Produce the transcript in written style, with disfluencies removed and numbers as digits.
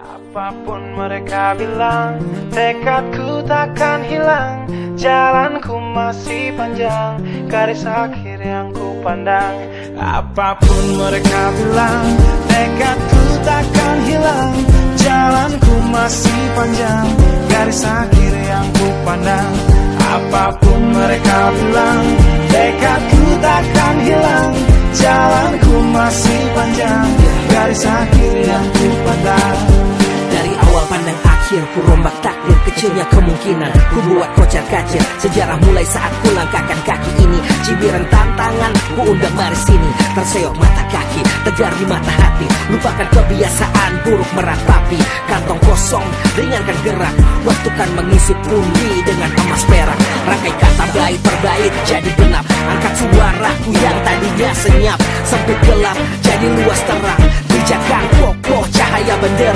Apapun mereka bilang, tekadku takkan hilang. Jalanku masih panjang, garis akhir yang ku pandang. Apapun mereka bilang, tekadku takkan hilang. Jalanku masih panjang, garis akhir yang ku pandang. Apapun mereka bilang, tekadku takkan hilang. Jalanku masih panjang, garis akhir yang ku pandang. Dari awal pandang akhir, ku rombak takdir. Kecilnya kemungkinan, ku buat kocar kacir. Sejarah mulai saat ku langkahkan kaki ini. Cibiran tantangan, ku undang mari sini. Terseok mata kaki, tegar di mata hati. Lupakan kebiasaan buruk meratapi. Kantong kosong, ringankan gerak. Waktu kan mengisi pundi dengan emas perak. Rangkai kata bait per bait jadi genap. Angkat suaraku yang tadinya senyap. Sempit gelap, jadi luas terang. Pijakan kokoh cahaya bendera.